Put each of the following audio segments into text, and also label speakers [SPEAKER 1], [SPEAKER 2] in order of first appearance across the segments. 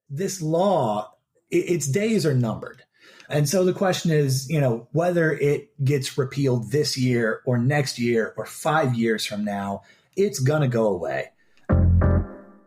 [SPEAKER 1] this law, its days are numbered. And so the question is, whether it gets repealed this year or next year or 5 years from now, it's going to go away.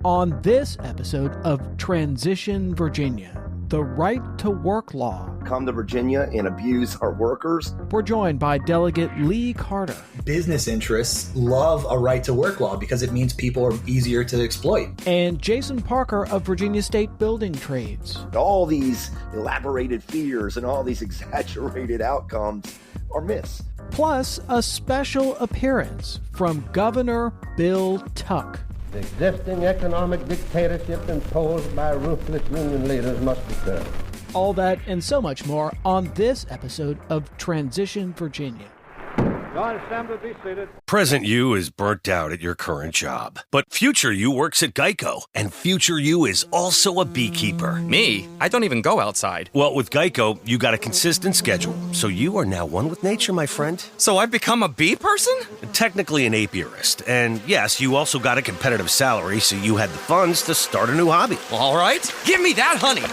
[SPEAKER 2] On this episode of Transition Virginia, the right to work law.
[SPEAKER 3] Come to Virginia and abuse our workers.
[SPEAKER 2] We're joined by Delegate Lee Carter.
[SPEAKER 1] Business interests love a right to work law because it means people are easier to exploit.
[SPEAKER 2] And Jason Parker of Virginia State Building Trades.
[SPEAKER 3] All these elaborated fears and all these exaggerated outcomes are myths.
[SPEAKER 2] Plus, a special appearance from Governor Bill Tuck.
[SPEAKER 4] The existing economic dictatorship imposed by ruthless union leaders must be curbed.
[SPEAKER 2] All that and so much more on this episode of Transition Virginia.
[SPEAKER 5] Be seated.
[SPEAKER 6] Present you is burnt out at your current job, but future you works at Geico, and future you is also a beekeeper.
[SPEAKER 7] Me? I don't even go outside.
[SPEAKER 6] Well, with Geico, you got a consistent schedule, so you are now one with nature, my friend.
[SPEAKER 7] So I've become a bee person?
[SPEAKER 6] Technically an apiarist, and yes, you also got a competitive salary, so you had the funds to start a new hobby.
[SPEAKER 7] All right, give me that honey.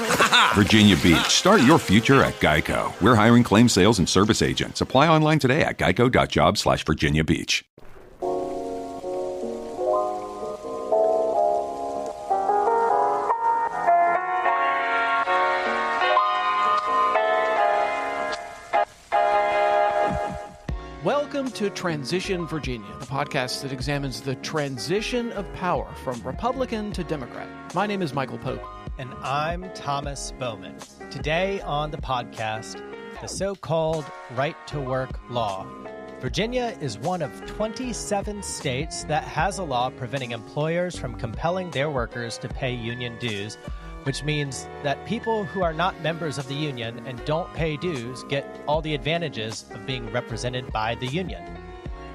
[SPEAKER 8] Virginia Beach. Start your future at Geico. We're hiring claim sales and service agents. Apply online today at geico.jobs/Virginia Beach.
[SPEAKER 2] Welcome to Transition Virginia, the podcast that examines the transition of power from Republican to Democrat. My name is Michael Pope.
[SPEAKER 9] And I'm Thomas Bowman. Today on the podcast, the so-called right to work law. Virginia is one of 27 states that has a law preventing employers from compelling their workers to pay union dues, which means that people who are not members of the union and don't pay dues get all the advantages of being represented by the union.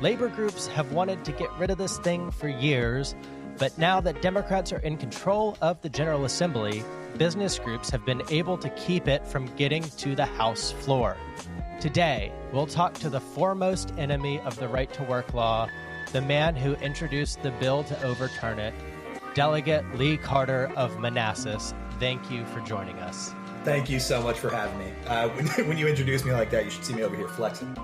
[SPEAKER 9] Labor groups have wanted to get rid of this thing for years, but now that Democrats are in control of the General Assembly, business groups have been able to keep it from getting to the House floor. Today, we'll talk to the foremost enemy of the right to work law, the man who introduced the bill to overturn it, Delegate Lee Carter of Manassas. Thank you for joining us.
[SPEAKER 1] Thank you so much for having me. When you introduce me like that, you should see me over here flexing.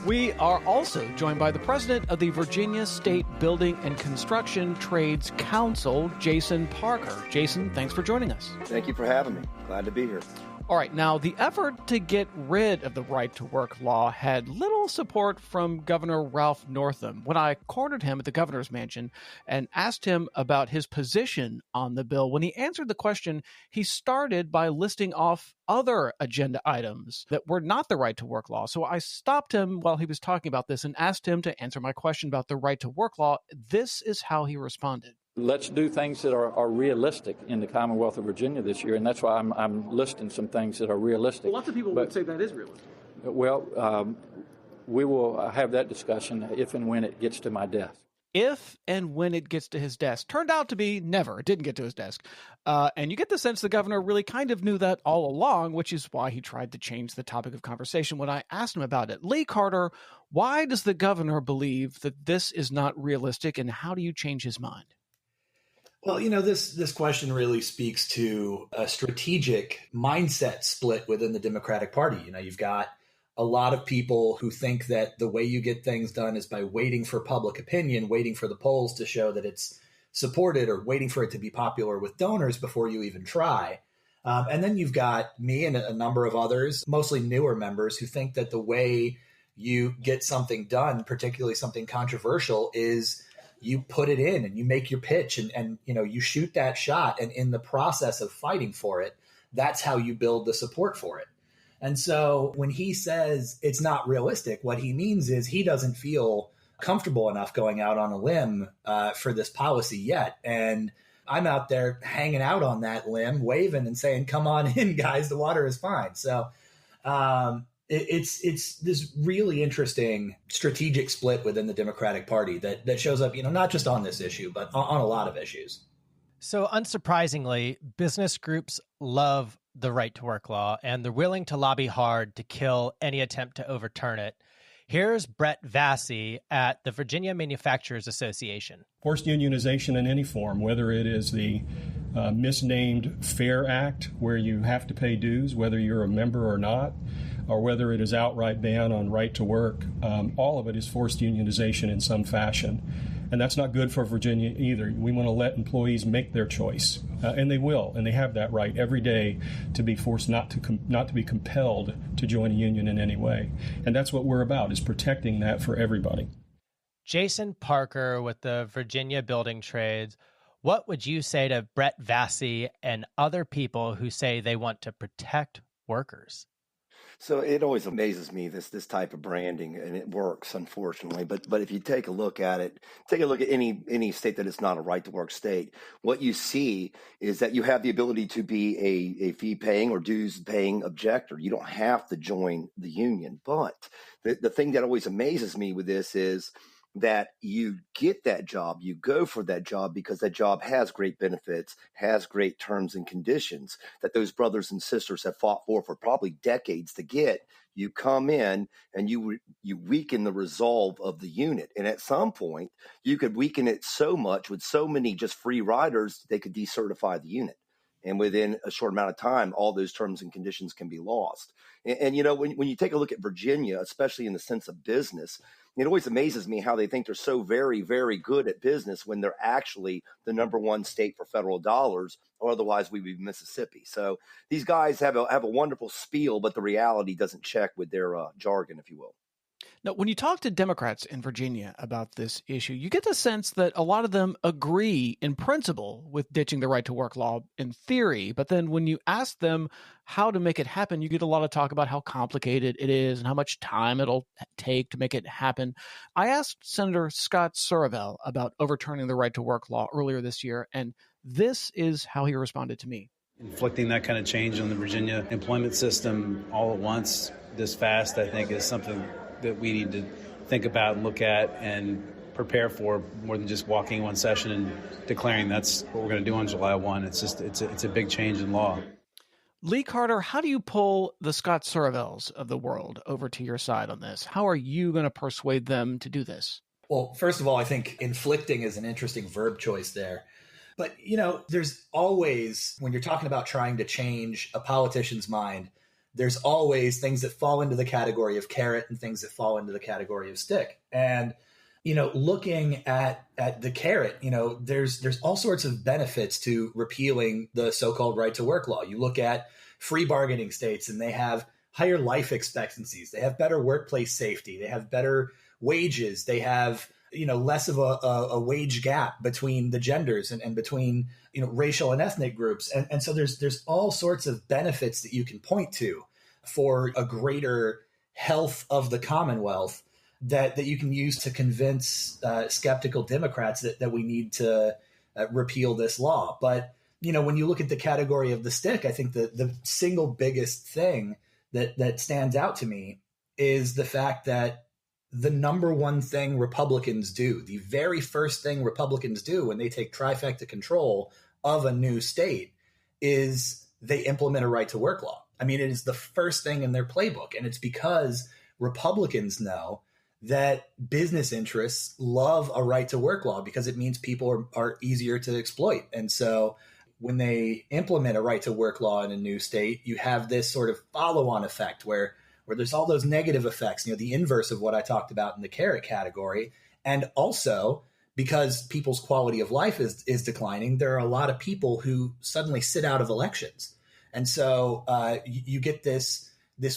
[SPEAKER 2] We are also joined by the president of the Virginia State Building and Construction Trades Council, Jason Parker. Jason, thanks for joining us.
[SPEAKER 3] Thank you for having me. Glad to be here.
[SPEAKER 2] All right, now the effort to get rid of the right to work law had little support from Governor Ralph Northam. When I cornered him at the governor's mansion and asked him about his position on the bill, when he answered the question, he started by listing off other agenda items that were not the right to work law. So I stopped him while he was talking about this and asked him to answer my question about the right to work law. This is how he responded.
[SPEAKER 5] Let's do things that are realistic in the Commonwealth of Virginia this year, and that's why I'm listing some things that are realistic.
[SPEAKER 2] Well, lots of people would say that is realistic.
[SPEAKER 5] Well, we will have that discussion if and when it gets to my desk.
[SPEAKER 2] If and when it gets to his desk. Turned out to be never. It didn't get to his desk. And you get the sense the governor really kind of knew that all along, which is why he tried to change the topic of conversation when I asked him about it. Lee Carter, why does the governor believe that this is not realistic, and how do you change his mind?
[SPEAKER 1] Well, this question really speaks to a strategic mindset split within the Democratic Party. You've got a lot of people who think that the way you get things done is by waiting for public opinion, waiting for the polls to show that it's supported, or waiting for it to be popular with donors before you even try. And then you've got me and a number of others, mostly newer members, who think that the way you get something done, particularly something controversial, is you put it in and you make your pitch and you shoot that shot. And in the process of fighting for it, that's how you build the support for it. And so when he says it's not realistic, what he means is he doesn't feel comfortable enough going out on a limb for this policy yet. And I'm out there hanging out on that limb, waving and saying, come on in, guys, the water is fine. So it's this really interesting strategic split within the Democratic Party that shows up, not just on this issue, but on a lot of issues.
[SPEAKER 9] So unsurprisingly, business groups love the right to work law, and they're willing to lobby hard to kill any attempt to overturn it. Here's Brett Vassy at the Virginia Manufacturers Association.
[SPEAKER 10] Forced unionization in any form, whether it is the misnamed FAIR Act, where you have to pay dues, whether you're a member or not, or whether it is outright ban on right to work, all of it is forced unionization in some fashion. And that's not good for Virginia either. We want to let employees make their choice, and they will, and they have that right every day to be forced not to be compelled to join a union in any way. And that's what we're about, is protecting that for everybody.
[SPEAKER 9] Jason Parker with the Virginia Building Trades. What would you say to Brett Vassy and other people who say they want to protect workers?
[SPEAKER 3] So it always amazes me, this type of branding, and it works, unfortunately. But if you take a look at it, take a look at any state that is not a right to work state, what you see is that you have the ability to be a fee paying or dues paying objector. You don't have to join the union. But the thing that always amazes me with this is that you get that job, you go for that job because that job has great benefits, has great terms and conditions that those brothers and sisters have fought for probably decades to get. You come in and you weaken the resolve of the unit. And at some point, you could weaken it so much with so many just free riders, they could decertify the unit. And within a short amount of time, all those terms and conditions can be lost. And you know, when you take a look at Virginia, especially in the sense of business, it always amazes me how they think they're so very, very good at business when they're actually the number one state for federal dollars, or otherwise we'd be Mississippi. So these guys have a wonderful spiel, but the reality doesn't check with their jargon, if you will.
[SPEAKER 2] Now, when you talk to Democrats in Virginia about this issue, you get the sense that a lot of them agree in principle with ditching the right to work law in theory. But then when you ask them how to make it happen, you get a lot of talk about how complicated it is and how much time it'll take to make it happen. I asked Senator Scott Suravel about overturning the right to work law earlier this year, and this is how he responded to me.
[SPEAKER 11] Inflicting that kind of change on the Virginia employment system all at once, this fast, I think is something that we need to think about and look at and prepare for, more than just walking one session and declaring that's what we're going to do on July 1. It's a big change in law.
[SPEAKER 2] Lee Carter, how do you pull the Scott Suravels of the world over to your side on this? How are you going to persuade them to do this?
[SPEAKER 1] Well, first of all, I think inflicting is an interesting verb choice there. But, you know, there's always, when you're talking about trying to change a politician's mind, there's always things that fall into the category of carrot and things that fall into the category of stick. And, you know, looking at the carrot, you know, there's all sorts of benefits to repealing the so-called right to work law. You look at free bargaining states and they have higher life expectancies. They have better workplace safety. They have better wages. They have, you know, less of a wage gap between the genders and between, you know, racial and ethnic groups. And so there's all sorts of benefits that you can point to for a greater health of the Commonwealth that you can use to convince skeptical Democrats that we need to repeal this law. But, you know, when you look at the category of the stick, I think the single biggest thing that stands out to me is the fact that the number one thing Republicans do, the very first thing Republicans do when they take trifecta control of a new state, is they implement a right to work law. I mean, it is the first thing in their playbook. And it's because Republicans know that business interests love a right to work law because it means people are easier to exploit. And so when they implement a right to work law in a new state, you have this sort of follow-on effect where there's all those negative effects, you know, the inverse of what I talked about in the carrot category. And also, because people's quality of life is declining, there are a lot of people who suddenly sit out of elections. And so you get this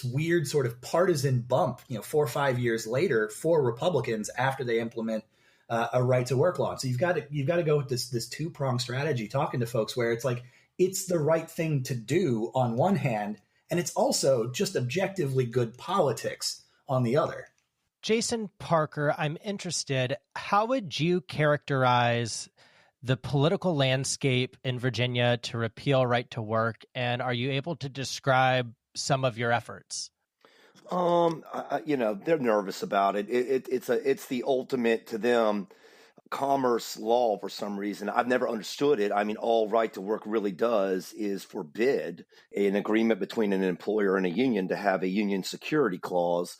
[SPEAKER 1] weird sort of partisan bump, you know, 4 or 5 years later for Republicans after they implement a right to work law. So you've got to go with this two-pronged strategy, talking to folks where it's like, it's the right thing to do on one hand, and it's also just objectively good politics on the other.
[SPEAKER 9] Jason Parker, I'm interested, how would you characterize the political landscape in Virginia to repeal right to work? And are you able to describe some of your efforts?
[SPEAKER 3] You know, they're nervous about it. It's the ultimate to them. commerce law for some reason. I've never understood it. I mean, all right to work really does is forbid an agreement between an employer and a union to have a union security clause.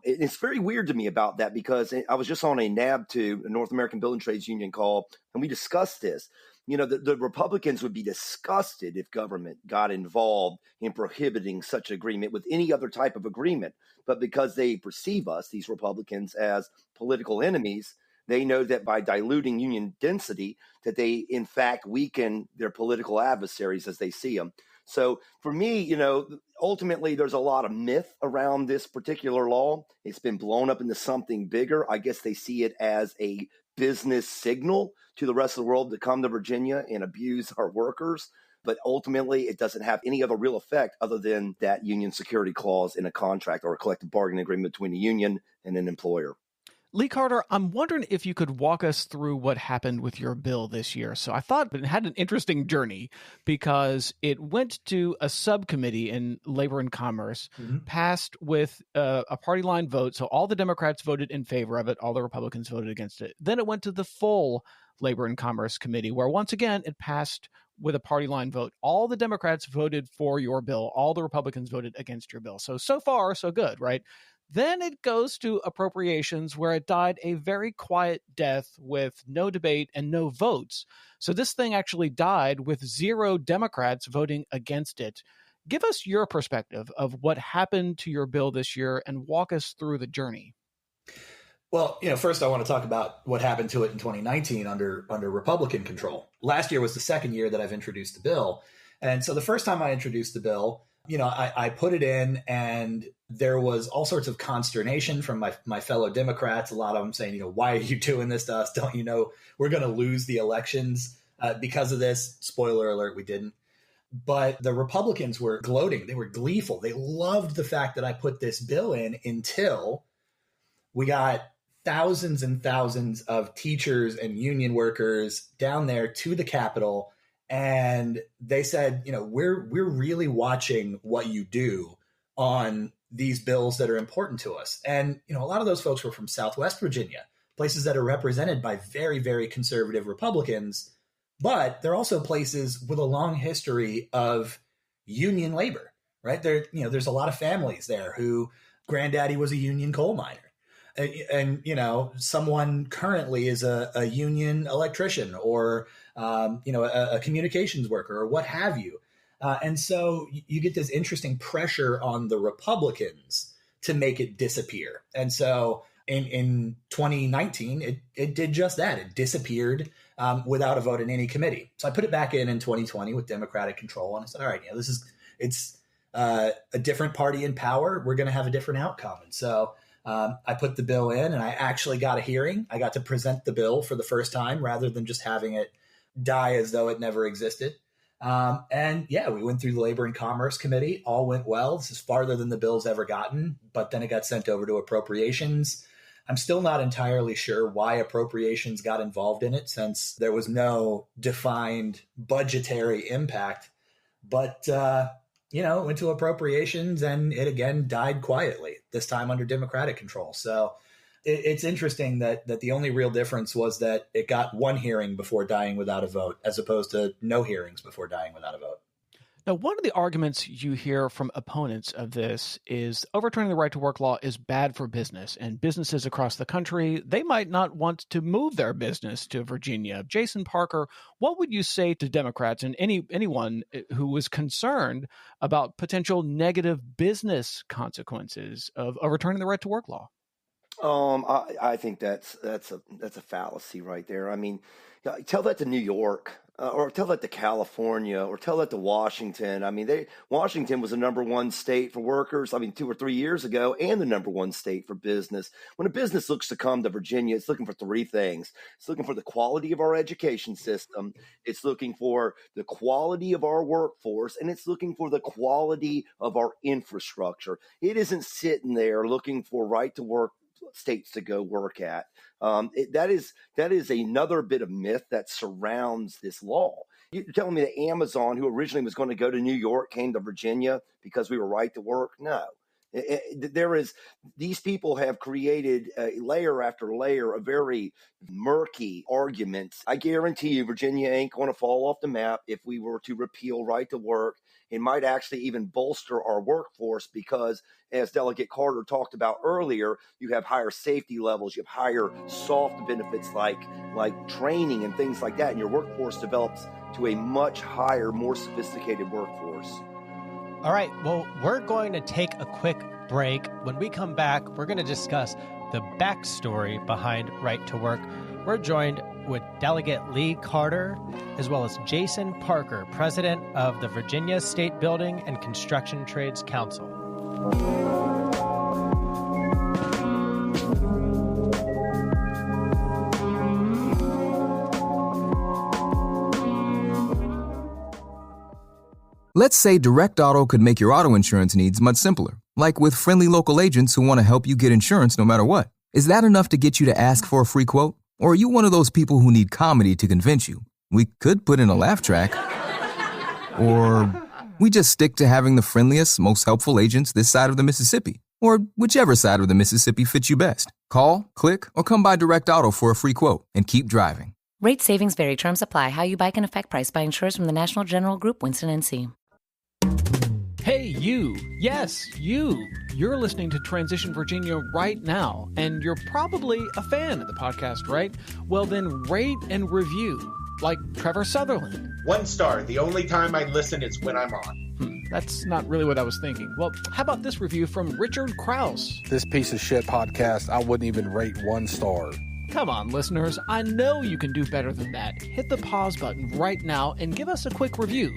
[SPEAKER 3] It's very weird to me about that, because I was just on a NAB2, a North American Building Trades Union call, and we discussed this. You know, the Republicans would be disgusted if government got involved in prohibiting such agreement with any other type of agreement. But because they perceive us, these Republicans, as political enemies, they know that by diluting union density, that they, in fact, weaken their political adversaries as they see them. So for me, you know, ultimately, there's a lot of myth around this particular law. It's been blown up into something bigger. I guess they see it as a business signal to the rest of the world to come to Virginia and abuse our workers. But ultimately, it doesn't have any other real effect other than that union security clause in a contract or a collective bargaining agreement between a union and an employer.
[SPEAKER 2] Lee Carter, I'm wondering if you could walk us through what happened with your bill this year. So I thought it had an interesting journey because it went to a subcommittee in Labor and Commerce, passed with a party line vote. So all the Democrats voted in favor of it. All the Republicans voted against it. Then it went to the full Labor and Commerce Committee, where once again, it passed with a party line vote. All the Democrats voted for your bill. All the Republicans voted against your bill. So far, so good, right? Then it goes to appropriations, where it died a very quiet death with no debate and no votes. So this thing actually died with 0 Democrats voting against it. Give us your perspective of what happened to your bill this year and walk us through the journey.
[SPEAKER 1] Well, you know, first I want to talk about what happened to it in 2019 under Republican control. Last year was the second year that I've introduced the bill. And so the first time I introduced the bill, you know, I put it in, and there was all sorts of consternation from my fellow Democrats, a lot of them saying, you know, why are you doing this to us? Don't you know we're going to lose the elections because of this? Spoiler alert, we didn't. But the Republicans were gloating. They were gleeful. They loved the fact that I put this bill in until we got thousands and thousands of teachers and union workers down there to the Capitol. And they said, you know, we're really watching what you do on these bills that are important to us. And, you know, a lot of those folks were from Southwest Virginia, places that are represented by very, very conservative Republicans. But they're also places with a long history of union labor, right? There's a lot of families there who granddaddy was a union coal miner. And you know, someone currently is a union electrician or, a communications worker or what have you. And so you get this interesting pressure on the Republicans to make it disappear. And so in 2019, it did just that. It disappeared without a vote in any committee. So I put it back in 2020 with Democratic control. And I said, all right, it's a different party in power. We're going to have a different outcome. And so I put the bill in, and I actually got a hearing. I got to present the bill for the first time rather than just having it die as though it never existed. And we went through the Labor and Commerce Committee. All went well. This is farther than the bill's ever gotten, but then it got sent over to Appropriations. I'm still not entirely sure why Appropriations got involved in it, since there was no defined budgetary impact. But it went to Appropriations, and it again died quietly, this time under Democratic control. So it's interesting that the only real difference was that it got one hearing before dying without a vote, as opposed to no hearings before dying without a vote.
[SPEAKER 2] Now, one of the arguments you hear from opponents of this is overturning the right to work law is bad for business, and businesses across the country, they might not want to move their business to Virginia. Jason Parker, what would you say to Democrats and anyone who was concerned about potential negative business consequences of overturning the right to work law?
[SPEAKER 3] I think that's a fallacy right there. I mean, tell that to New York, or tell that to California, or tell that to Washington. I mean, Washington was the number one state for workers, 2 or 3 years ago, and the number one state for business. When a business looks to come to Virginia, it's looking for 3 things. It's looking for the quality of our education system, it's looking for the quality of our workforce, and it's looking for the quality of our infrastructure. It isn't sitting there looking for right to work states to go work at. That is another bit of myth that surrounds this law. You're telling me that Amazon, who originally was going to go to New York, came to Virginia because we were right to work? No. These people have created layer after layer of very murky arguments. I guarantee you Virginia ain't going to fall off the map if we were to repeal right to work. It might actually even bolster our workforce because, as Delegate Carter talked about earlier, you have higher safety levels, you have higher soft benefits like training and things like that, and your workforce develops to a much higher, more sophisticated workforce.
[SPEAKER 9] All right, well, we're going to take a quick break. When we come back, we're going to discuss the backstory behind right to work. We're joined with Delegate Lee Carter, as well as Jason Parker, president of the Virginia State Building and Construction Trades Council.
[SPEAKER 12] Let's say Direct Auto could make your auto insurance needs much simpler, like with friendly local agents who want to help you get insurance no matter what. Is that enough to get you to ask for a free quote? Or are you one of those people who need comedy to convince you? We could put in a laugh track. Or we just stick to having the friendliest, most helpful agents this side of the Mississippi. Or whichever side of the Mississippi fits you best. Call, click, or come by Direct Auto for a free quote and keep driving.
[SPEAKER 13] Rate savings vary. Terms apply. How you buy can affect price. By insurers from the National General Group, Winston NC.
[SPEAKER 2] Hey, you. Yes, you. You're listening to Transition Virginia right now, and you're probably a fan of the podcast, right? Well, then rate and review, like Trevor Sutherland.
[SPEAKER 14] 1 star. The only time I listen is when I'm on.
[SPEAKER 2] That's not really what I was thinking. Well, how about this review from Richard Krause?
[SPEAKER 15] This piece of shit podcast, I wouldn't even rate 1 star.
[SPEAKER 2] Come on, listeners. I know you can do better than that. Hit the pause button right now and give us a quick review.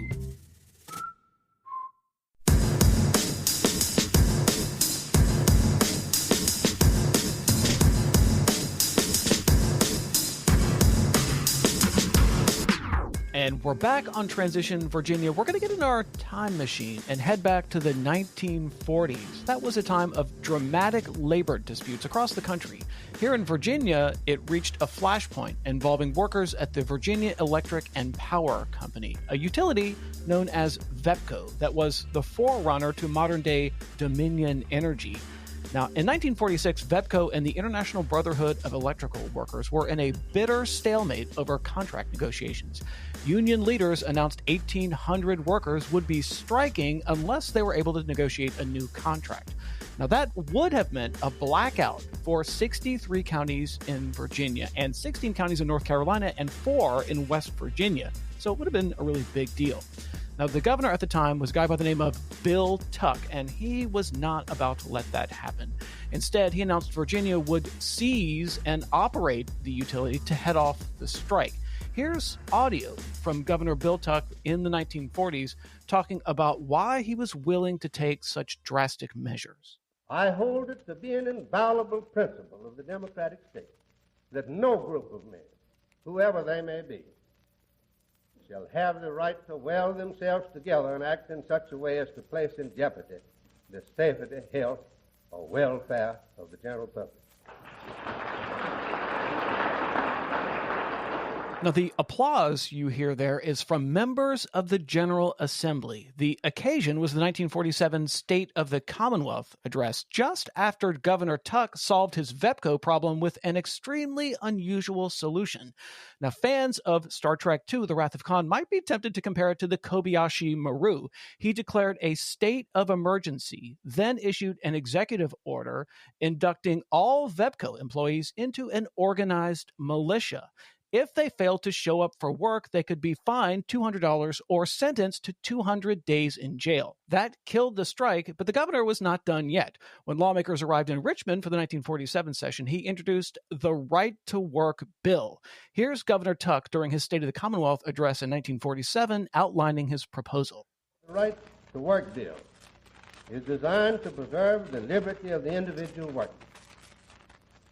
[SPEAKER 2] And we're back on Transition Virginia. We're going to get in our time machine and head back to the 1940s. That was a time of dramatic labor disputes across the country. Here in Virginia, it reached a flashpoint involving workers at the Virginia Electric and Power Company, a utility known as VEPCO that was the forerunner to modern-day Dominion Energy. Now, in 1946, VEPCO and the International Brotherhood of Electrical Workers were in a bitter stalemate over contract negotiations. Union leaders announced 1,800 workers would be striking unless they were able to negotiate a new contract. Now, that would have meant a blackout for 63 counties in Virginia and 16 counties in North Carolina and 4 in West Virginia. So it would have been a really big deal. Now, the governor at the time was a guy by the name of Bill Tuck, and he was not about to let that happen. Instead, he announced Virginia would seize and operate the utility to head off the strike. Here's audio from Governor Bill Tuck in the 1940s talking about why he was willing to take such drastic measures.
[SPEAKER 4] I hold it to be an inviolable principle of the democratic state that no group of men, whoever they may be, shall have the right to weld themselves together and act in such a way as to place in jeopardy the safety, health, or welfare of the general public.
[SPEAKER 2] Now, the applause you hear there is from members of the General Assembly. The occasion was the 1947 State of the Commonwealth address, just after Governor Tuck solved his VEPCO problem with an extremely unusual solution. Now, fans of Star Trek II, The Wrath of Khan, might be tempted to compare it to the Kobayashi Maru. He declared a state of emergency, then issued an executive order inducting all VEPCO employees into an organized militia. If they failed to show up for work, they could be fined $200 or sentenced to 200 days in jail. That killed the strike, but the governor was not done yet. When lawmakers arrived in Richmond for the 1947 session, he introduced the Right to Work Bill. Here's Governor Tuck during his State of the Commonwealth address in 1947 outlining his proposal.
[SPEAKER 4] The Right to Work Bill is designed to preserve the liberty of the individual worker.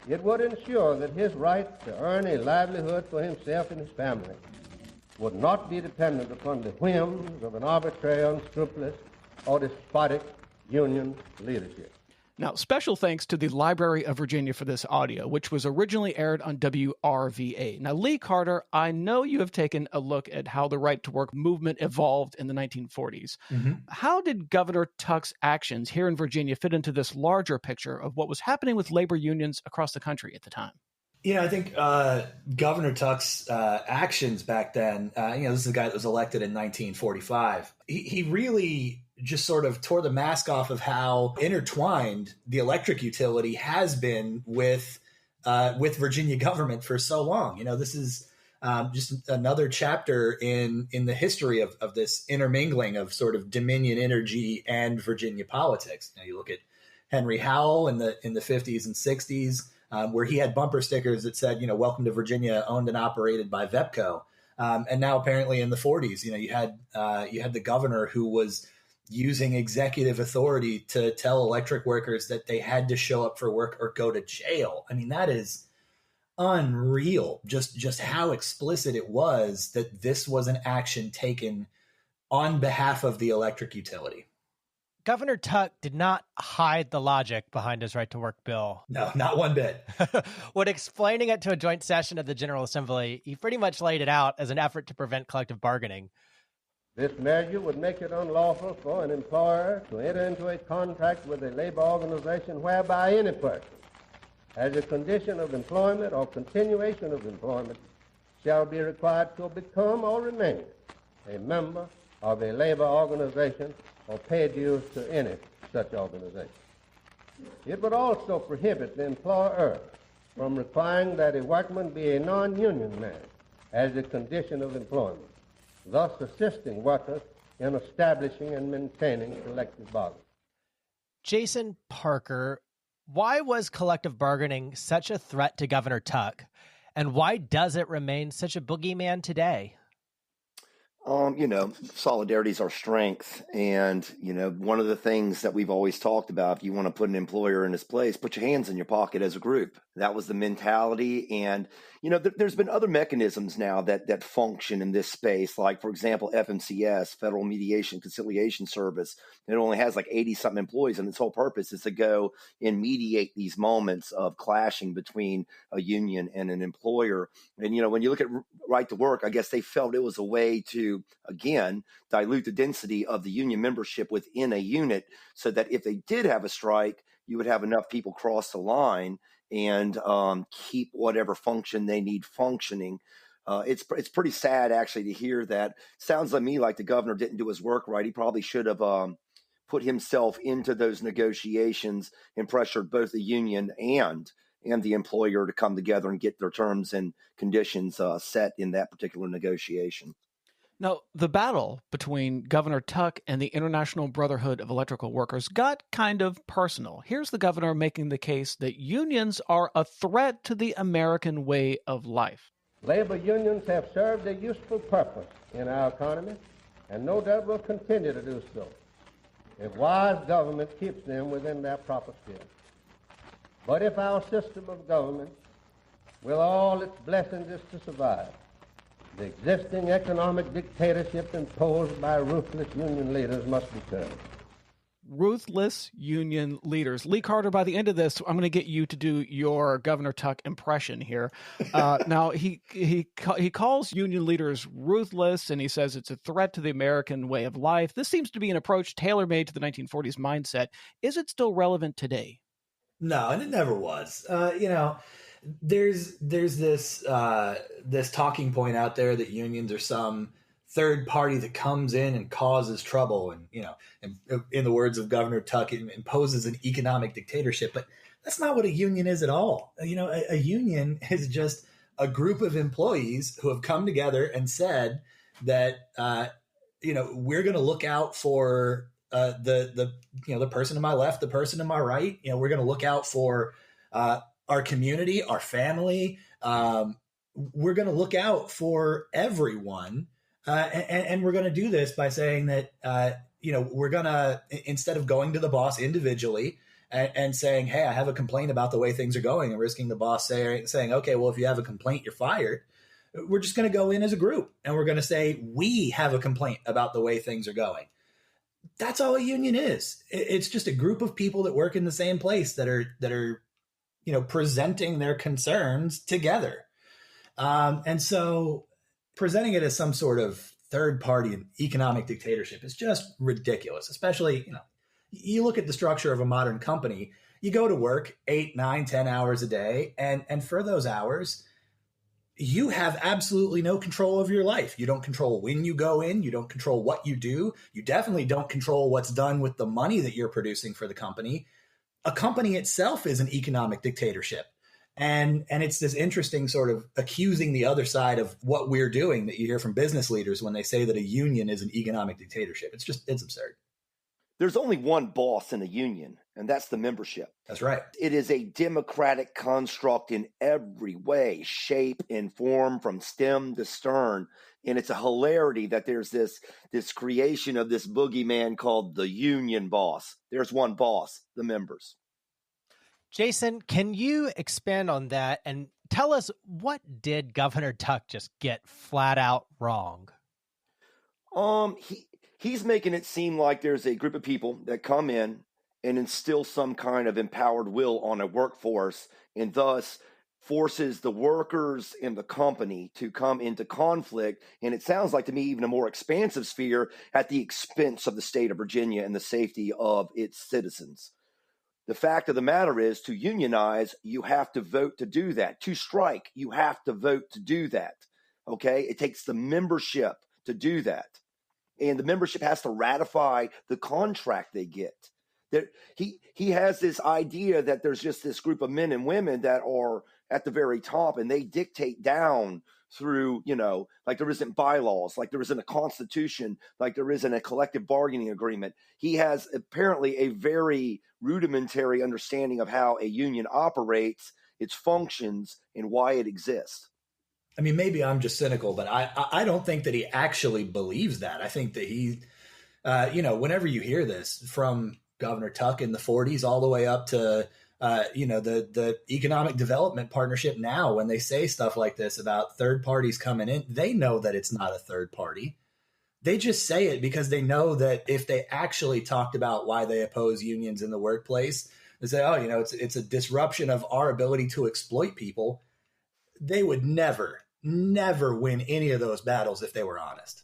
[SPEAKER 4] It would ensure that his right to earn a livelihood for himself and his family would not be dependent upon the whims of an arbitrary, unscrupulous, or despotic union leadership.
[SPEAKER 2] Now, special thanks to the Library of Virginia for this audio, which was originally aired on WRVA. Now, Lee Carter, I know you have taken a look at how the right to work movement evolved in the 1940s.
[SPEAKER 1] Mm-hmm.
[SPEAKER 2] How did Governor Tuck's actions here in Virginia fit into this larger picture of what was happening with labor unions across the country at the time?
[SPEAKER 1] I think Governor Tuck's actions back then, this is a guy that was elected in 1945. He really just sort of tore the mask off of how intertwined the electric utility has been with Virginia government for so long. This is just another chapter in the history of this intermingling of sort of Dominion energy and Virginia politics. You look at Henry Howell in the 50s and 60s. Where he had bumper stickers that said, "Welcome to Virginia, owned and operated by VEPCO." And now apparently in the 40s, you had the governor who was using executive authority to tell electric workers that they had to show up for work or go to jail. I mean, that is unreal. Just how explicit it was that this was an action taken on behalf of the electric utility.
[SPEAKER 9] Governor Tuck did not hide the logic behind his right to work bill.
[SPEAKER 1] No, not one bit.
[SPEAKER 9] When explaining it to a joint session of the General Assembly, he pretty much laid it out as an effort to prevent collective bargaining.
[SPEAKER 4] This measure would make it unlawful for an employer to enter into a contract with a labor organization whereby any person, as a condition of employment or continuation of employment, shall be required to become or remain a member of a labor organization or pay dues to any such organization. It would also prohibit the employer from requiring that a workman be a non-union man as a condition of employment, thus assisting workers in establishing and maintaining collective bargaining.
[SPEAKER 9] Jason Parker, why was collective bargaining such a threat to Governor Tuck, and why does it remain such a boogeyman today?
[SPEAKER 3] Solidarity is our strength. And, one of the things that we've always talked about, if you want to put an employer in his place, put your hands in your pocket as a group. That was the mentality. And, there's been other mechanisms now that function in this space. Like, for example, FMCS, Federal Mediation Conciliation Service. It only has like 80-something employees, and its whole purpose is to go and mediate these moments of clashing between a union and an employer. And, when you look at right to work, I guess they felt it was a way to, again, dilute the density of the union membership within a unit so that if they did have a strike, you would have enough people cross the line and keep whatever function they need functioning. It's pretty sad, actually, to hear that. Sounds to me like the governor didn't do his work right. He probably should have put himself into those negotiations and pressured both the union and the employer to come together and get their terms and conditions set in that particular negotiation.
[SPEAKER 2] Now, the battle between Governor Tuck and the International Brotherhood of Electrical Workers got kind of personal. Here's the governor making the case that unions are a threat to the American way of life.
[SPEAKER 4] Labor unions have served a useful purpose in our economy, and no doubt will continue to do so if wise government keeps them within their proper sphere. But if our system of government, with all its blessings, is to survive, the existing economic dictatorship imposed by ruthless union leaders must be curbed.
[SPEAKER 2] Ruthless union leaders. Lee Carter, by the end of this, I'm going to get you to do your Governor Tuck impression here. Now, he calls union leaders ruthless, and he says it's a threat to the American way of life. This seems to be an approach tailor-made to the 1940s mindset. Is it still relevant today?
[SPEAKER 1] No, and it never was. There's this talking point out there that unions are some third party that comes in and causes trouble, and in the words of Governor Tuck, it imposes an economic dictatorship. But that's not what a union is at all. A union is just a group of employees who have come together and said that we're going to look out for the person to my left, the person to my right. We're going to look out for our community, our family. We're going to look out for everyone. And we're going to do this by saying that, we're going to, instead of going to the boss individually and saying, hey, I have a complaint about the way things are going, and risking the boss saying, okay, well, if you have a complaint, you're fired. We're just going to go in as a group, and we're going to say, we have a complaint about the way things are going. That's all a union is. It's just a group of people that work in the same place that are presenting their concerns together. And so presenting it as some sort of third party economic dictatorship is just ridiculous, especially, you look at the structure of a modern company, you go to work 8, 9, 10 hours a day. And for those hours, you have absolutely no control over your life. You don't control when you go in. You don't control what you do. You definitely don't control what's done with the money that you're producing for the company. A company itself is an economic dictatorship. And it's this interesting sort of accusing the other side of what we're doing that you hear from business leaders when they say that a union is an economic dictatorship. It's absurd.
[SPEAKER 3] There's only one boss in a union, and that's the membership.
[SPEAKER 1] That's right.
[SPEAKER 3] It is a democratic construct in every way, shape, and form, from stem to stern. And it's a hilarity that there's this creation of this boogeyman called the union boss. There's one boss, the members. Jason,
[SPEAKER 9] can you expand on that and tell us, what did Governor Tuck just get flat out wrong?
[SPEAKER 3] He's making it seem like there's a group of people that come in and instill some kind of empowered will on a workforce, and thus forces the workers in the company to come into conflict. And it sounds like to me even a more expansive sphere at the expense of the state of Virginia and the safety of its citizens. The fact of the matter is, to unionize, you have to vote to do that. To strike, you have to vote to do that. Okay? It takes the membership to do that. And the membership has to ratify the contract they get. He has this idea that there's just this group of men and women that are at the very top, and they dictate down through, like there isn't bylaws, like there isn't a constitution, like there isn't a collective bargaining agreement. He has apparently a very rudimentary understanding of how a union operates, its functions, and why it exists.
[SPEAKER 1] I mean, maybe I'm just cynical, but I don't think that he actually believes that. I think that he, whenever you hear this from Governor Tuck in the 40s all the way up to, the Economic Development Partnership now, when they say stuff like this about third parties coming in, they know that it's not a third party. They just say it because they know that if they actually talked about why they oppose unions in the workplace, they say, it's a disruption of our ability to exploit people. They would never win any of those battles if they were honest.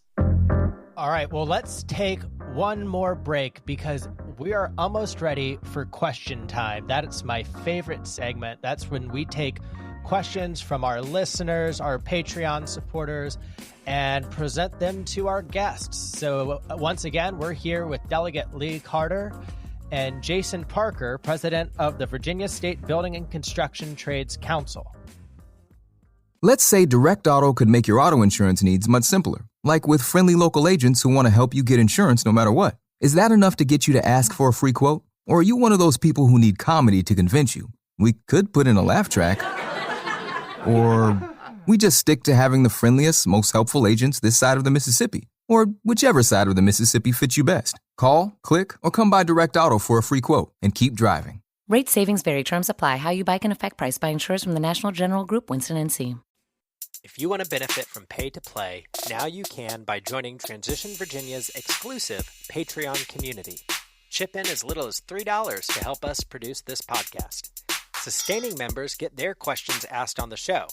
[SPEAKER 9] All right, well, let's take one more break because we are almost ready for question time. That's my favorite segment. That's when we take questions from our listeners, our Patreon supporters, and present them to our guests. So once again, we're here with Delegate Lee Carter and Jason Parker, president of the Virginia State Building and Construction Trades Council.
[SPEAKER 12] Let's say Direct Auto could make your auto insurance needs much simpler, like with friendly local agents who want to help you get insurance no matter what. Is that enough to get you to ask for a free quote? Or are you one of those people who need comedy to convince you? We could put in a laugh track. Or we just stick to having the friendliest, most helpful agents this side of the Mississippi. Or whichever side of the Mississippi fits you best. Call, click, or come by Direct Auto for a free quote and keep driving.
[SPEAKER 13] Rate savings vary. Terms apply. How you buy can affect price by insurers from the National General Group, Winston &
[SPEAKER 16] If you want to benefit from Pay to Play, now you can by joining Transition Virginia's exclusive Patreon community. Chip in as little as $3 to help us produce this podcast. Sustaining members get their questions asked on the show,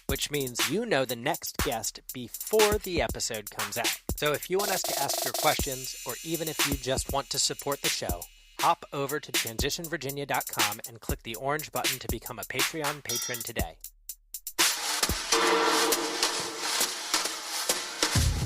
[SPEAKER 16] which means you know the next guest before the episode comes out. So if you want us to ask your questions, or even if you just want to support the show, hop over to transitionvirginia.com and click the orange button to become a Patreon patron today.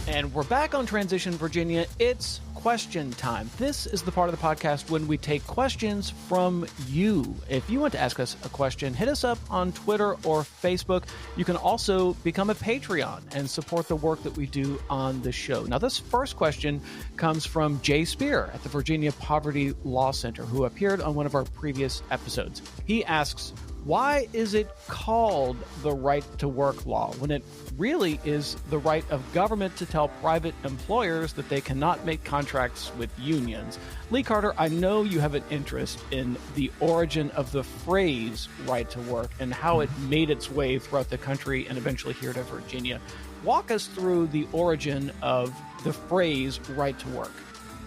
[SPEAKER 2] And we're back on Transition Virginia. It's question time. This is the part of the podcast when we take questions from you. If you want to ask us a question, hit us up on Twitter or Facebook. You can also become a Patreon and support the work that we do on the show. Now, this first question comes from Jay Spear at the Virginia Poverty Law Center, who appeared on one of our previous episodes. He asks, why is it called the right to work law when it really is the right of government to tell private employers that they cannot make contracts with unions? Lee Carter, I know you have an interest in the origin of the phrase right to work and how it made its way throughout the country and eventually here to Virginia. Walk us through the origin of the phrase right to work.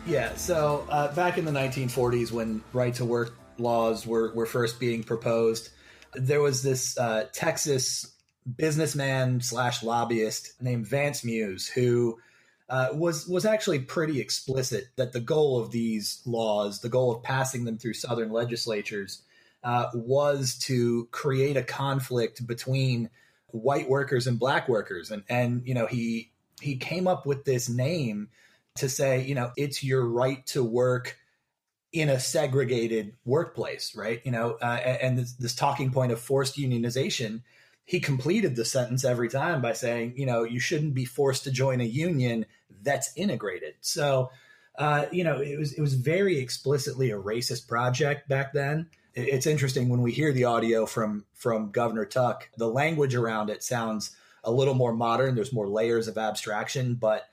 [SPEAKER 1] Yeah, so back in the 1940s when right-to-work laws were first being proposed, there was this Texas businessman / lobbyist named Vance Muse who was actually pretty explicit that the goal of these laws, the goal of passing them through Southern legislatures, was to create a conflict between white workers and black workers. And he came up with this name to say, it's your right to work in a segregated workplace, right? And this talking point of forced unionization, he completed the sentence every time by saying, you shouldn't be forced to join a union that's integrated. So, it was very explicitly a racist project back then. It's interesting when we hear the audio from Governor Tuck, the language around it sounds a little more modern. There's more layers of abstraction, but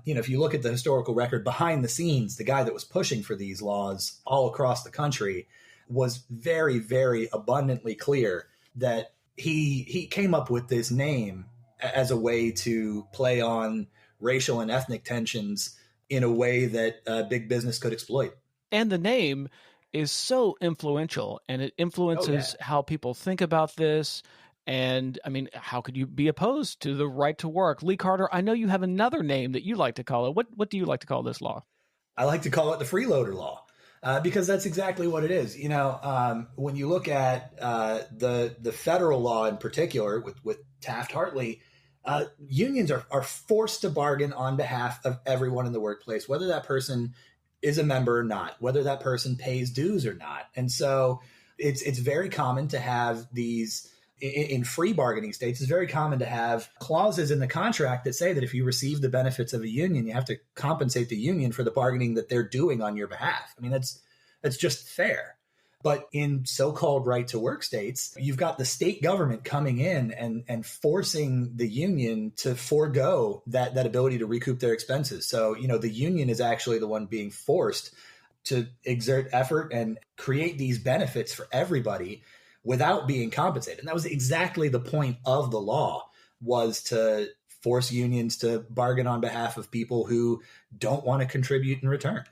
[SPEAKER 1] if you look at the historical record behind the scenes, the guy that was pushing for these laws all across the country was very, very abundantly clear that he came up with this name as a way to play on racial and ethnic tensions in a way that big business could exploit.
[SPEAKER 2] And the name is so influential, and it influences how people think about this. And I mean, how could you be opposed to the right to work? Lee Carter, I know you have another name that you like to call it. What do you like to call this law?
[SPEAKER 1] I like to call it the freeloader law, because that's exactly what it is. When you look at the federal law in particular with Taft-Hartley, unions are forced to bargain on behalf of everyone in the workplace, whether that person is a member or not, whether that person pays dues or not. And so it's very common to have these. In free bargaining states, it's very common to have clauses in the contract that say that if you receive the benefits of a union, you have to compensate the union for the bargaining that they're doing on your behalf. I mean, that's just fair. But in so-called right-to-work states, you've got the state government coming in and forcing the union to forego that ability to recoup their expenses. So, the union is actually the one being forced to exert effort and create these benefits for everybody without being compensated. And that was exactly the point of the law, was to force unions to bargain on behalf of people who don't want to contribute in return.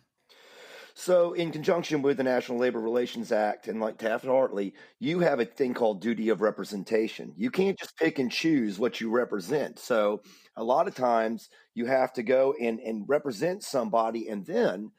[SPEAKER 3] So in conjunction with the National Labor Relations Act and like Taft-Hartley, you have a thing called duty of representation. You can't just pick and choose what you represent. So a lot of times you have to go and represent somebody, and then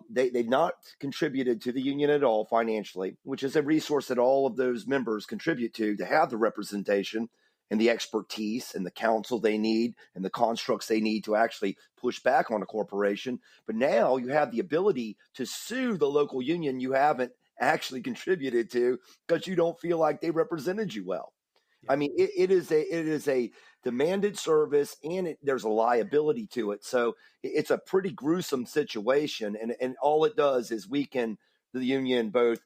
[SPEAKER 3] they've not contributed to the union at all financially, which is a resource that all of those members contribute to have the representation and the expertise and the counsel they need and the constructs they need to actually push back on a corporation. But now you have the ability to sue the local union you haven't actually contributed to because you don't feel like they represented you well. I mean, it is a demanded service, and there's a liability to it. So it's a pretty gruesome situation, and all it does is weaken the union both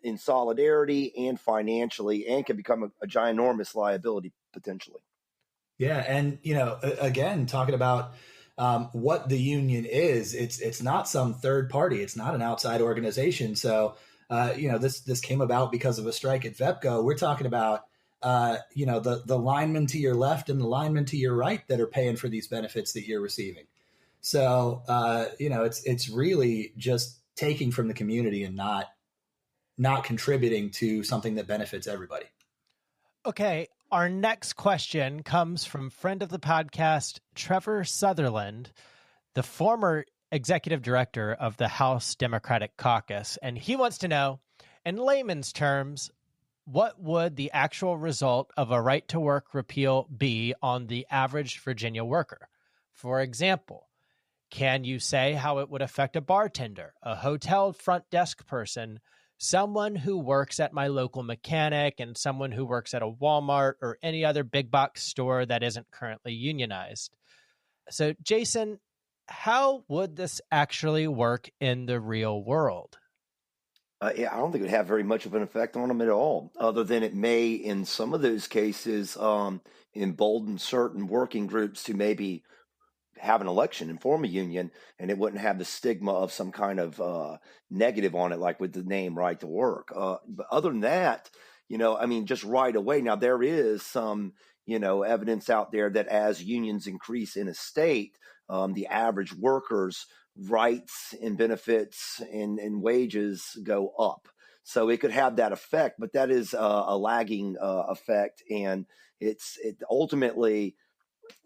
[SPEAKER 3] in solidarity and financially, and can become a ginormous liability potentially.
[SPEAKER 1] Yeah, and again, talking about what the union is, it's not some third party, it's not an outside organization. So this came about because of a strike at VEPCO. We're talking about the linemen to your left and the linemen to your right that are paying for these benefits that you're receiving. So, it's really just taking from the community and not contributing to something that benefits everybody.
[SPEAKER 9] Okay. Our next question comes from friend of the podcast, Trevor Sutherland, the former executive director of the House Democratic Caucus. And he wants to know, in layman's terms, what would the actual result of a right-to-work repeal be on the average Virginia worker? For example, can you say how it would affect a bartender, a hotel front desk person, someone who works at my local mechanic, and someone who works at a Walmart or any other big box store that isn't currently unionized? So, Jason, how would this actually work in the real world?
[SPEAKER 3] I don't think it would have very much of an effect on them at all, other than it may, in some of those cases, embolden certain working groups to maybe have an election and form a union, and it wouldn't have the stigma of some kind of negative on it, like with the name right to work. But other than that, just right away. Now, there is some, evidence out there that as unions increase in a state, the average workers rights and benefits and wages go up. So it could have that effect, but that is a lagging effect, and it ultimately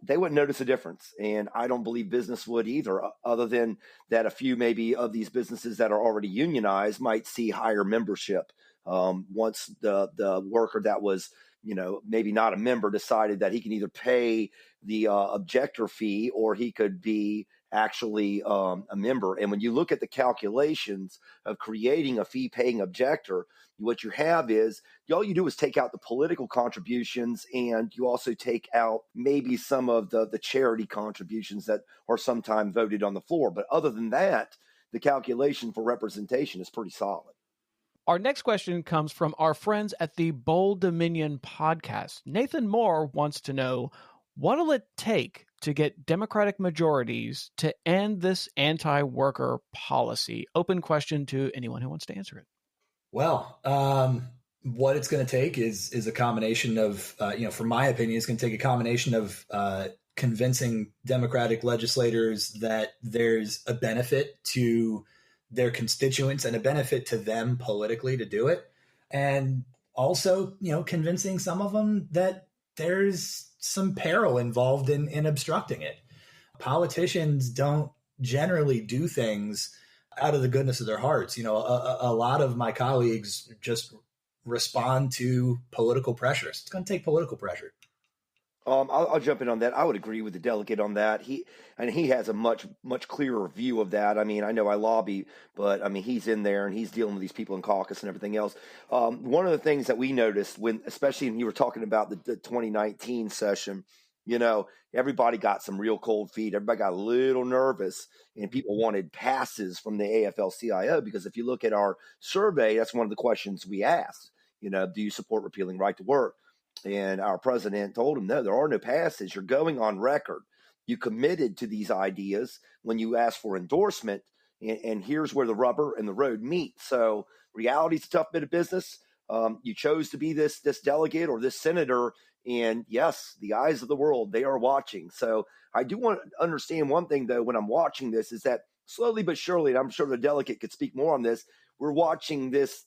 [SPEAKER 3] they wouldn't notice a difference. And I don't believe business would either, other than that a few maybe of these businesses that are already unionized might see higher membership once the worker that was, maybe not a member decided that he can either pay the objector fee or he could be actually a member. And when you look at the calculations of creating a fee-paying objector, what you have is all you do is take out the political contributions, and you also take out maybe some of the charity contributions that are sometimes voted on the floor. But other than that, the calculation for representation is pretty solid.
[SPEAKER 2] Our next question comes from our friends at the Bold Dominion podcast. Nathan Moore wants to know, what will it take to get Democratic majorities to end this anti-worker policy? Open question to anyone who wants to answer it.
[SPEAKER 1] Well, what it's going to take is a combination of, from my opinion, it's going to take a combination of convincing Democratic legislators that there's a benefit to their constituents and a benefit to them politically to do it. And also, convincing some of them that there's some peril involved in obstructing it. Politicians don't generally do things out of the goodness of their hearts. A lot of my colleagues just respond to political pressures. It's going to take political pressure.
[SPEAKER 3] I'll jump in on that. I would agree with the delegate on that. He has a much clearer view of that. I mean, I know I lobby, but I mean, he's in there and he's dealing with these people in caucus and everything else. One of the things that we noticed especially when you were talking about the 2019 session, everybody got some real cold feet. Everybody got a little nervous, and people wanted passes from the AFL-CIO, because if you look at our survey, that's one of the questions we asked. Do you support repealing right to work? And our president told him, no, there are no passes. You're going on record. You committed to these ideas when you asked for endorsement, and here's where the rubber and the road meet. So reality's a tough bit of business. You chose to be this delegate or this senator, and yes, the eyes of the world, they are watching. So I do want to understand one thing, though, when I'm watching this, is that slowly but surely, and I'm sure the delegate could speak more on this, we're watching this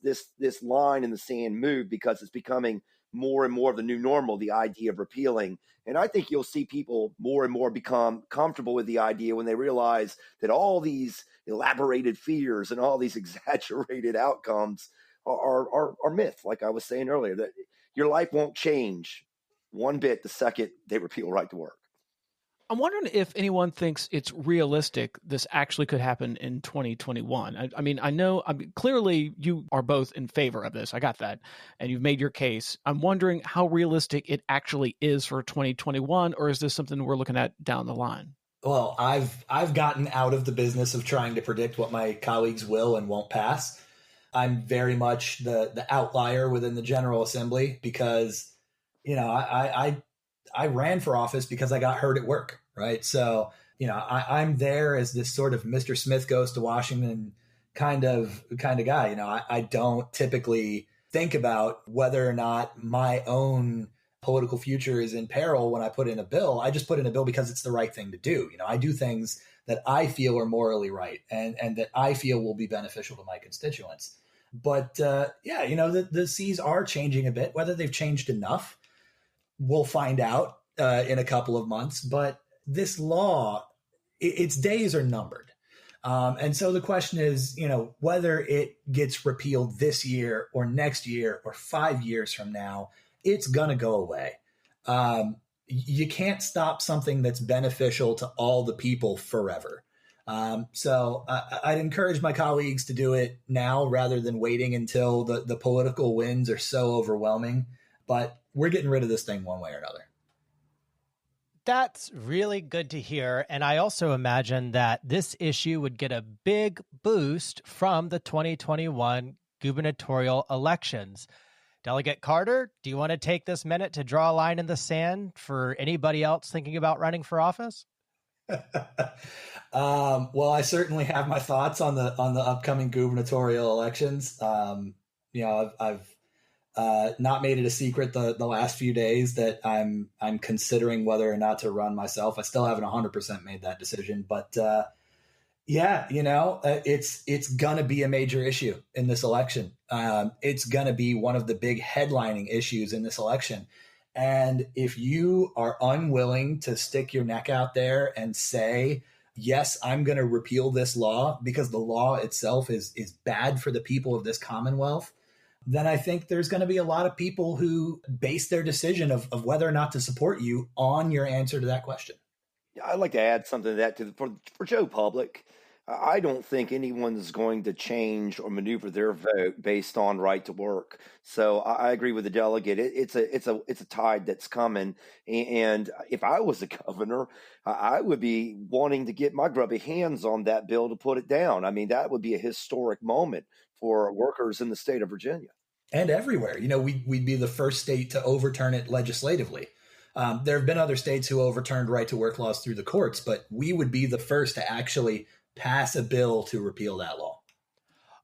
[SPEAKER 3] line in the sand move, because it's becoming more and more of the new normal, the idea of repealing. And I think you'll see people more and more become comfortable with the idea when they realize that all these elaborated fears and all these exaggerated outcomes are myth. Like I was saying earlier, that your life won't change one bit the second they repeal right to work.
[SPEAKER 2] I'm wondering if anyone thinks it's realistic this actually could happen in 2021. I mean, clearly you are both in favor of this. I got that. And you've made your case. I'm wondering how realistic it actually is for 2021, or is this something we're looking at down the line?
[SPEAKER 1] Well, I've gotten out of the business of trying to predict what my colleagues will and won't pass. I'm very much the outlier within the General Assembly, because, I ran for office because I got hurt at work, right? So, I'm there as this sort of Mr. Smith goes to Washington kind of guy. I don't typically think about whether or not my own political future is in peril when I put in a bill. I just put in a bill because it's the right thing to do. I do things that I feel are morally right and that I feel will be beneficial to my constituents. But the seas are changing a bit. Whether they've changed enough, we'll find out in a couple of months. But this law, its days are numbered. And so the question is, whether it gets repealed this year or next year or 5 years from now, it's going to go away. You can't stop something that's beneficial to all the people forever. So I'd encourage my colleagues to do it now rather than waiting until the political winds are so overwhelming. But we're getting rid of this thing one way or another.
[SPEAKER 9] That's really good to hear. And I also imagine that this issue would get a big boost from the 2021 gubernatorial elections. Delegate Carter, do you want to take this minute to draw a line in the sand for anybody else thinking about running for office?
[SPEAKER 1] Well, I certainly have my thoughts on the upcoming gubernatorial elections. I've not made it a secret the last few days that I'm considering whether or not to run myself. I still haven't 100% made that decision, but Yeah, it's going to be a major issue in this election. It's going to be one of the big headlining issues in this election. And if you are unwilling to stick your neck out there and say, yes, I'm going to repeal this law because the law itself is bad for the people of this Commonwealth, then I think there's going to be a lot of people who base their decision of whether or not to support you on your answer to that question.
[SPEAKER 3] I'd like to add something to that for Joe Public. I don't think anyone's going to change or maneuver their vote based on right to work. So I agree with the delegate. It's a tide that's coming. And if I was a governor, I would be wanting to get my grubby hands on that bill to put it down. I mean, that would be a historic moment for workers in the state of Virginia.
[SPEAKER 1] And everywhere. We'd be the first state to overturn it legislatively. There have been other states who overturned right to work laws through the courts, but we would be the first to actually pass a bill to repeal that law.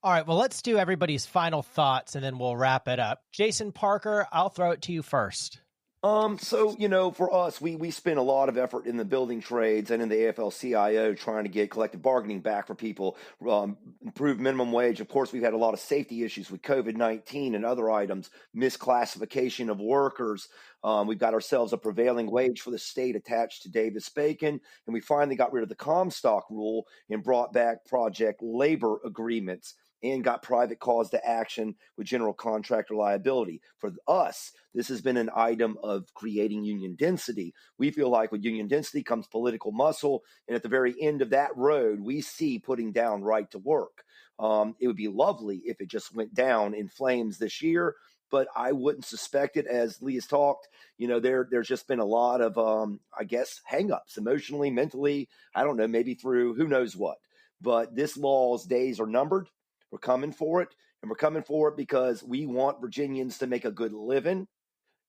[SPEAKER 9] All right, well, let's do everybody's final thoughts and then we'll wrap it up. Jason Parker, I'll throw it to you first.
[SPEAKER 3] So, for us, we spend a lot of effort in the building trades and in the AFL-CIO trying to get collective bargaining back for people, improve minimum wage. Of course, we've had a lot of safety issues with COVID-19 and other items, misclassification of workers. We've got ourselves a prevailing wage for the state attached to Davis-Bacon, and we finally got rid of the Comstock rule and brought back project labor agreements and got private cause to action with general contractor liability. For us, this has been an item of creating union density. We feel like with union density comes political muscle, and at the very end of that road, we see putting down right to work. It would be lovely if it just went down in flames this year, but I wouldn't suspect it. As Lee has talked, there's just been a lot of, hangups emotionally, mentally, I don't know, maybe through who knows what. But this law's days are numbered. We're coming for it, and we're coming for it because we want Virginians to make a good living.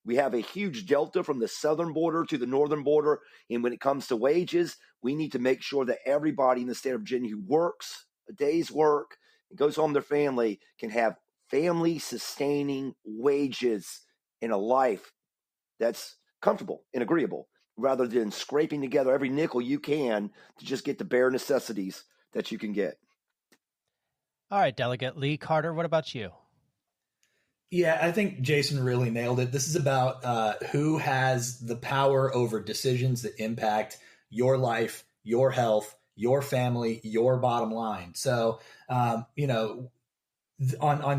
[SPEAKER 3] We have a huge delta from the southern border to the northern border, and when it comes to wages, we need to make sure that everybody in the state of Virginia who works a day's work and goes home to their family can have family-sustaining wages in a life that's comfortable and agreeable, rather than scraping together every nickel you can to just get the bare necessities that you can get.
[SPEAKER 9] All right, Delegate Lee Carter, what about you?
[SPEAKER 1] Yeah, I think Jason really nailed it. This is about who has the power over decisions that impact your life, your health, your family, your bottom line. So, on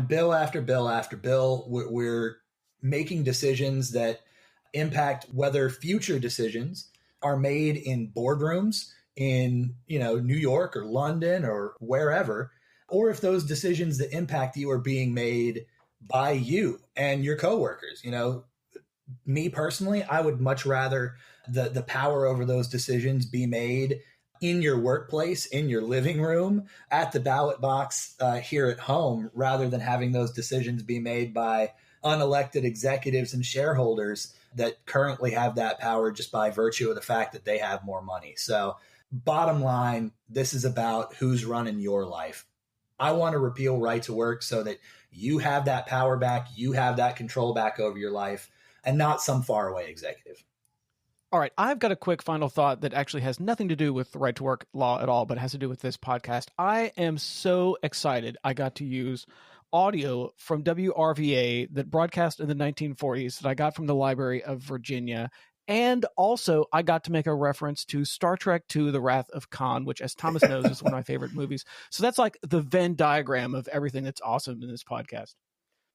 [SPEAKER 1] bill after bill after bill, we're making decisions that impact whether future decisions are made in boardrooms in, New York or London or wherever, or if those decisions that impact you are being made by you and your coworkers. Me personally, I would much rather the power over those decisions be made in your workplace, in your living room, at the ballot box here at home, rather than having those decisions be made by unelected executives and shareholders that currently have that power just by virtue of the fact that they have more money. So bottom line, this is about who's running your life. I want to repeal right to work so that you have that power back, you have that control back over your life, and not some faraway executive.
[SPEAKER 2] All right, I've got a quick final thought that actually has nothing to do with the right to work law at all, but has to do with this podcast. I am so excited I got to use audio from WRVA that broadcast in the 1940s that I got from the Library of Virginia. And also, I got to make a reference to Star Trek II, The Wrath of Khan, which, as Thomas knows, is one of my favorite movies. So that's like the Venn diagram of everything that's awesome in this podcast.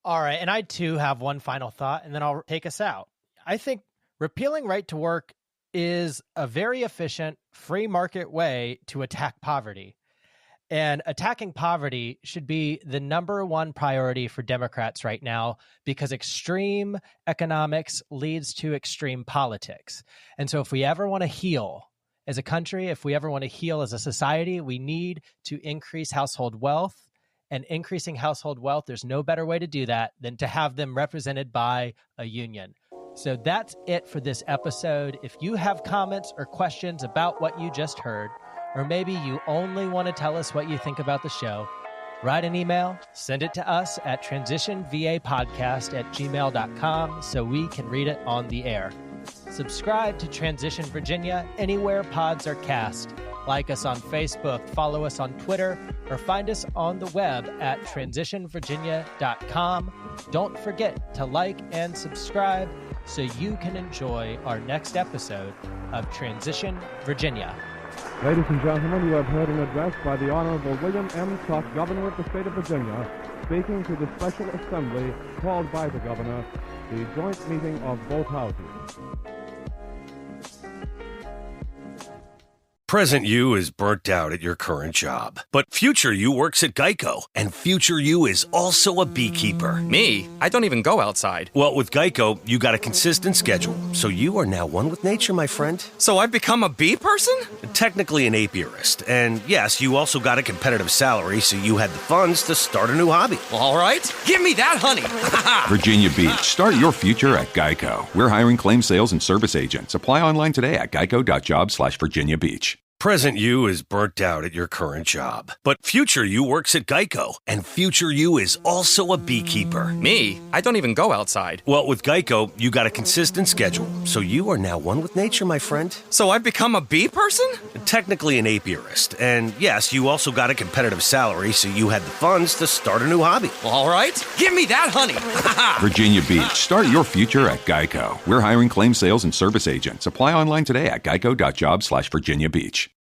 [SPEAKER 9] All right, and I, too, have one final thought, and then I'll take us out. I think repealing right to work is a very efficient, free market way to attack poverty. And attacking poverty should be the number one priority for Democrats right now, because extreme economics leads to extreme politics. And so if we ever want to heal as a country, if we ever want to heal as a society, we need to increase household wealth. And increasing household wealth, there's no better way to do that than to have them represented by a union. So that's it for this episode. If you have comments or questions about what you just heard, or maybe you only want to tell us what you think about the show, write an email, send it to us at transitionvapodcast@gmail.com so we can read it on the air. Subscribe to Transition Virginia anywhere pods are cast. Like us on Facebook, follow us on Twitter, or find us on the web at transitionvirginia.com. Don't forget to like and subscribe so you can enjoy our next episode of Transition Virginia.
[SPEAKER 17] Ladies and gentlemen, you have heard an address by the Honorable William M. Tuck, Governor of the State of Virginia, speaking to the special assembly called by the Governor, the joint meeting of both houses.
[SPEAKER 6] Present you is burnt out at your current job, but future you works at Geico, and future you is also a beekeeper.
[SPEAKER 7] Me? I don't even go outside.
[SPEAKER 6] Well, with Geico, you got a consistent schedule, so you are now one with nature, my friend.
[SPEAKER 7] So I've become a bee person?
[SPEAKER 6] Technically an apiarist, and yes, you also got a competitive salary, so you had the funds to start a new hobby.
[SPEAKER 7] Well, all right, give me that honey.
[SPEAKER 8] Virginia Beach. Start your future at Geico. We're hiring claim sales and service agents. Apply online today at geico.job/Virginia Beach.
[SPEAKER 6] Present you is burnt out at your current job, but future you works at Geico, and future you is also a beekeeper.
[SPEAKER 7] Me? I don't even go outside.
[SPEAKER 6] Well, with Geico, you got a consistent schedule, so you are now one with nature, my friend.
[SPEAKER 7] So I've become a bee person?
[SPEAKER 6] Technically an apiarist, and yes, you also got a competitive salary, so you had the funds to start a new hobby.
[SPEAKER 7] Well, all right, give me that honey.
[SPEAKER 8] Virginia Beach. Start your future at Geico. We're hiring claim sales and service agents. Apply online today at geico.job/Virginia Beach.